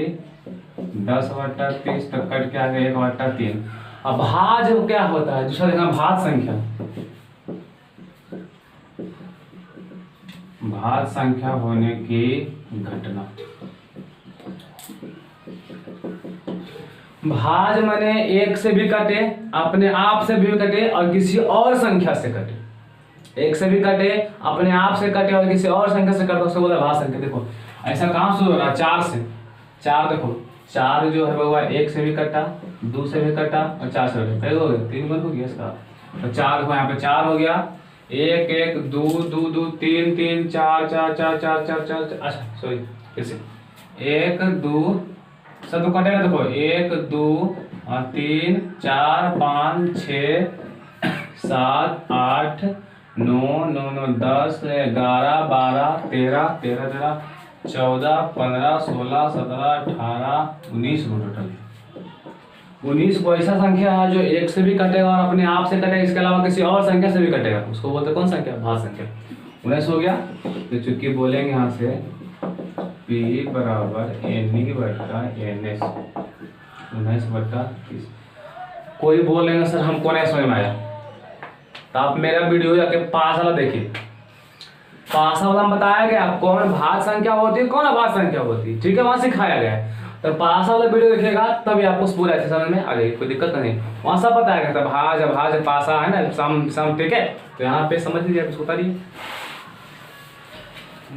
10/30 तक कट के आ गया 1/3। अब भाज क्या होता है, दूसरा देखना भाज संख्या। भाज संख्या होने की घटना। भाज माने एक से भी कटे, अपने आप से भी कटे और किसी और संख्या से कटे। एक से भी कटे, अपने आप से कटे और किसी और संख्या से कटे, उसको बोला भाज संख्या। देखो ऐसा कहाँ शुरू हो रहा है, 4 से। 4 देखो 4 जो है वो एक से भी कटा, 2 से भी कटा और 4 से कटा, कई हो गए 3 बन हो गया इसका। तो 4 देखो यहाँ पे 4 हो गया, 1 1 2 2 2 3 3 4 4 4 4 4 4। अच्छा सॉरी फिर से 1 2 सब तो कटेगा। देखो 1 2 3 4 5 6 7 8 9 9 9 10 11 12 13 13 14 15 16 17 18 19 को टोटल 19 को ऐसा संख्या है जो एक से भी कटेगा और अपने आप से कटेगा, इसके अलावा किसी और संख्या से भी कटेगा, उसको बोलते कौन संख्या, भाज संख्या। 19 हो गया। तो चूंकि बोलेंगे यहाँ से P बराबर NE बट्टा NS 19/30। कोई बोलेंगे सर हमको नहीं समझ में आया, तो आप मेरा वीडियो जाके पास वाला देखिए। पास वाला में बताया गया कौन भाज संख्या होती है, कौन अभाज्य संख्या होती है, ठीक है, वहां सिखाया गया है। तो पास वाला वीडियो देखिएगा तभी आपको पूरा ऐसे समझ में आ जाएगी, कोई दिक्कत नहीं। वहां सब बताया गया था भाज अभाज्य पासा है ना, सम सम, ठीक है। तो यहाँ पे समझ लीजिए, इसको उतारिए।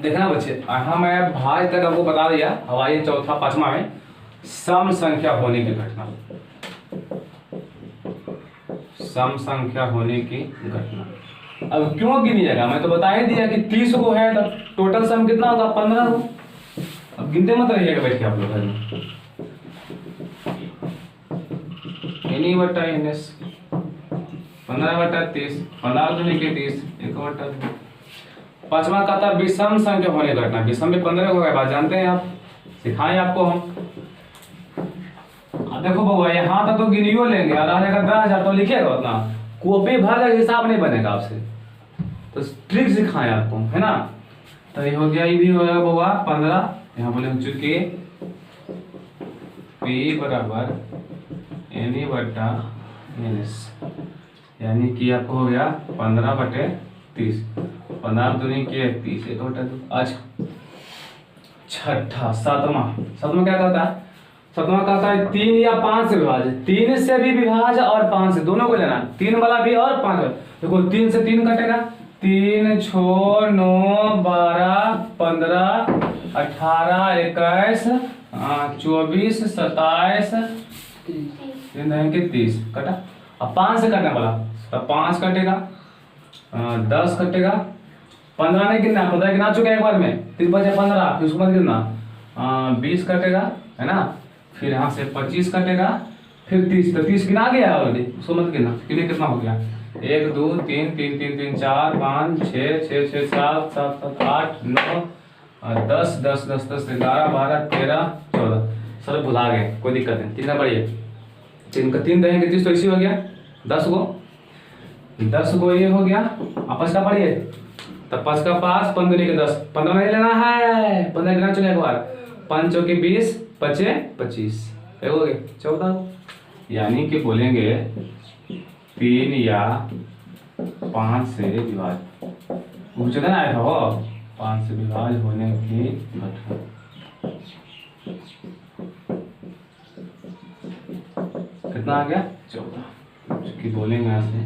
देखना बच्चे, हाँ मैं भाज तक आपको बता दिया। अब आइए चौथा पांचवा में सम संख्या होने की घटना। सम संख्या होने की घटना। अब क्यों गिनिएगा, मैं तो बता ही दिया कि 30 को है तो टोटल सम कितना होगा 15 को। अब गिनते मत रहिएगा बैठ के आप लोग घर में। NE बट्टा NS 15/30, 15 दूनी के 30, 1/2। पांचवा का था विषम संख्या होने की घटना। विषम में 15 होगा, बात जानते हैं आप, सिखाएं आपको हम। देखो बउआ यहाँ तक तो गिनियो लेंगे और आ जाएगा 10,000 तो लिखिएगा उतना, कॉपी भर जाएगा, हिसाब नहीं बनेगा आपसे। तो ट्रिक सिखाएं आपको, है ना। तो ये हो गया, ये भी हो गया बउआ 15। यहाँ बोले चूंकि P बराबर NE बट्टा NS यानी कि आपको हो गया 15/30, 15 दूनी के 30, 1/2। अच्छा छठा सातवां क्या कहता है, सातवां कहता है 3 या 5 से विभाज्य। 3 से भी विभाज्य और 5 से, दोनों को लेना, 3 वाला भी और 5 वाला। देखो 3 से 3 कटेगा, 3 6 9 12 15 18 21 24 27 30 कटा। अब 5 से कटने वाला, तो 5 कटेगा, 10 कटेगा, 15 नहीं गिनना, 15 गिना चुके एक बार में, 3 बचे 15, फिर उसको मत गिनना। 20 कटेगा, है ना। फिर यहाँ से 25 कटेगा, फिर 30, तो 30 गिना गया ऑलरेडी, उसको मत गिनना। कितना हो गया, 1 2 3 3 3 3 4 5 6 6 6 7 7 7 8 9 10 10 10 10 11 12 13 14। सर भुला गए, कोई दिक्कत नहीं, कितना बढ़िया, 3 का 3 रहेंगे 30, तो इसी हो गया 10 को ये हो गया। आपस का पढ़िए, तब 5 का 5, 15 के 10, 15 नहीं लेना है, 15 गिना चुके एक बार, 5 चौके 20, 25 हो गए 14। यानी कि बोलेंगे 3 या 5 से विभाज्य, पूछा ना आया था वो, 5 से विभाज्य होने की घटना। कितना आ गया 14। क्योंकि बोलेंगे यहाँ से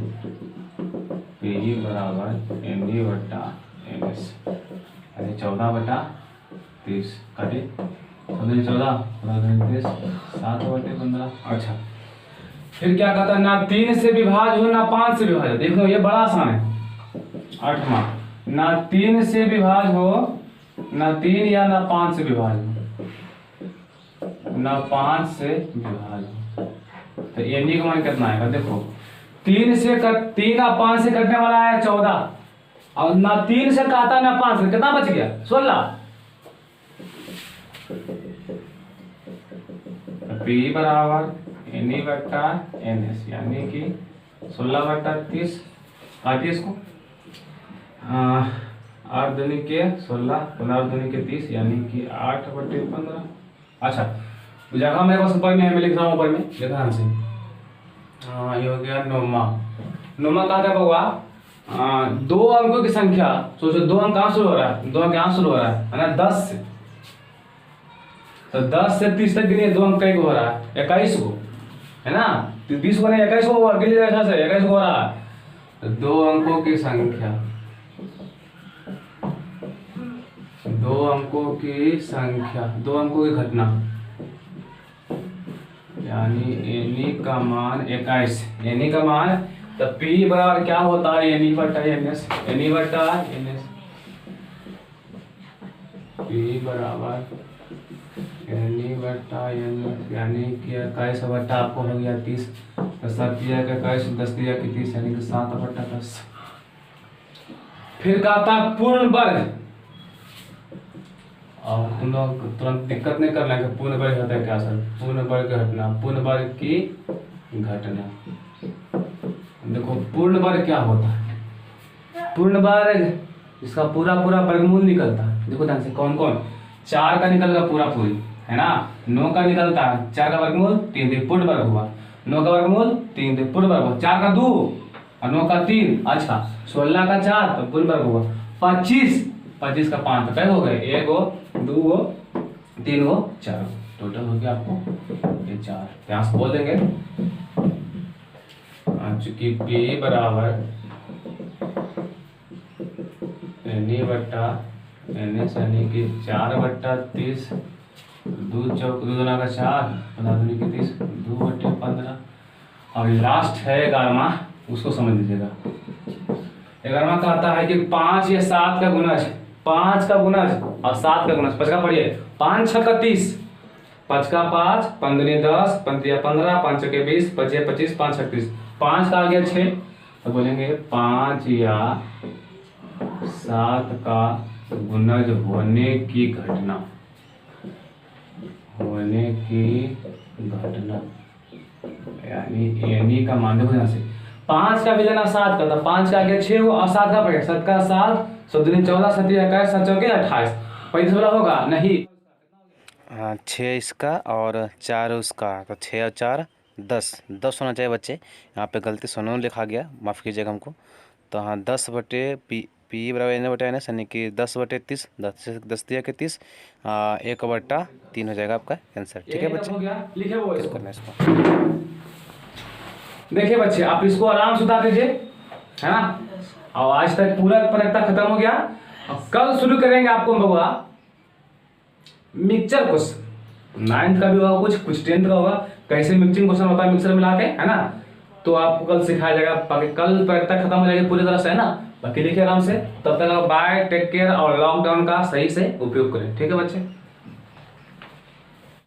P बराबर NE बट्टा NS यानी 14/30 काटे 14 30 7/15। अच्छा फिर क्या कहता है, ना 3 से विभाज्य हो ना 5 से विभाज्य। देखो ये बड़ा आसान है। 8वां, ना 3 से विभाज्य हो, ना 3 या ना 5 से विभाज्य हो, ना 5 से विभाज्य हो। तो NE का मान कितना आएगा, देखो 3 और 5 से कटने वाला है 14, और ना 3 से काटा ना 5 से, कितना बच गया 16। P बराबर एनी बट्टा एन एस, यानी कि 16/30 काटिए इसको। 8 दूनी के 16, 15 दूनी के 30, यानी कि 8/15। अच्छा जगह मेरे पास ऊपर में है, मैं लिख रहा हूँ ऊपर में, देखा ध्यान से। ये हो गया नौमा। नौमा कहा था बउआ 2 अंकों की संख्या। सोचो 2 अंक कहाँ शुरू हो रहा है, 2 अंक यहाँ शुरू हो रहा है ना, 10 से। तो 10 से 30 तक गिनिए, 2 अंक कई को हो रहा है, 21 को, है ना। 20 को नहीं, 21 को गिनिए अच्छा से, 21 को हो रहा है। तो 2 अंकों की संख्या, 2 अंकों की संख्या, 2 अंकों की घटना, यानी एनी का मान 21, एनी का मान। तो पी बराबर क्या होता है, एनी बट्टा एन एस, एनी बट्टा एन एस। पी बराबर एनी बट्टा एन एस, यानी कि 21 बट्टा आपको हो गया 30, 7 दिया का 21, 10 दिया कि 30, यानी कि 7/10। फिर कहा था पूर्ण वर्ग, और तुम लोग तुरंत दिक्कत नहीं करना कि पूर्ण वर्ग होता है क्या सर। पूर्ण वर्ग घटना, पूर्ण वर्ग की घटना। देखो पूर्ण वर्ग क्या होता है, पूर्ण वर्ग इसका पूरा पूरा वर्गमूल निकलता है। देखो ध्यान से, कौन कौन, 4 का निकल गया पूरा पूरी, है ना। 9 का निकलता है, 4 का वर्गमूल 3 पूर्ण वर्ग हुआ। 9 का वर्गमूल 3 पूर्ण वर्ग हुआ। 4 का 2 और 9 का 3, अच्छा 16 का 4 तो पूर्ण वर्ग हुआ। 25 का 5 तो हो गए, 1 गो 2 गो 3 गो 4, टोटल हो गया आपको ये 4। यहाँ से बोल देंगे चूंकि P बराबर एनी बट्टा एन एस, यानी कि 4/30, 2 चौक 2 दूना का 4, 15 दूनी की 30, 2/15। और लास्ट है 11वां, उसको समझ लीजिएगा। 11वां कहता है कि 5 या 7 का गुणज, 5 का गुणज और 7 का गुणज। 5 का पढ़िए, 5 6 का 30, 5 का 5, 5 दूनी 10, 5 या 15, 5 के 20, 5 या 25, 5 6 30। 5 का आ गया 6, तो बोलेंगे 5 या 7 का गुणज होने की घटना, होने की घटना, यानी एनी का मान। देखो यहाँ से 5 का भी लेना 7 का था, 5 का आ गया 6 और 7 का पड़ेगा, 7 का 7, 7 दूनी 14, 7 या 21, 7 चौके 28। 35 वाला होगा नहीं, 6 इसका और 4 उसका, तो 6 और 4 10 होना चाहिए बच्चे। यहाँ पे गलती से 9 लिखा गया, माफ़ कीजिएगा हमको। तो हाँ 10/P बराबर एन बटा एन एस, यानी कि 10/30, 10 दिया के 30, 1/3 हो जाएगा आपका आंसर। ठीक है बच्चे, हो गया, लिखे वो किस इसको। करना है इसको। देखिए बच्चे, आप इसको आराम से उतार दीजिए, है ना। और आज तक पूरा परीक्षा खत्म हो गया। अब कल शुरू करेंगे आपको बउआ मिक्सचर क्वेश्चन। 9th का भी होगा, कुछ 10th का होगा, कैसे मिक्सिंग क्वेश्चन होता है मिक्सर मिला के, है ना। तो आपको कल सिखाया जाएगा, बाकी कल परीक्षा खत्म हो जाएगी पूरी तरह से, है ना। बाकी लिखिए आराम से। तब तक बाय, टेक केयर और लॉकडाउन का सही से उपयोग करें। ठीक है बच्चे।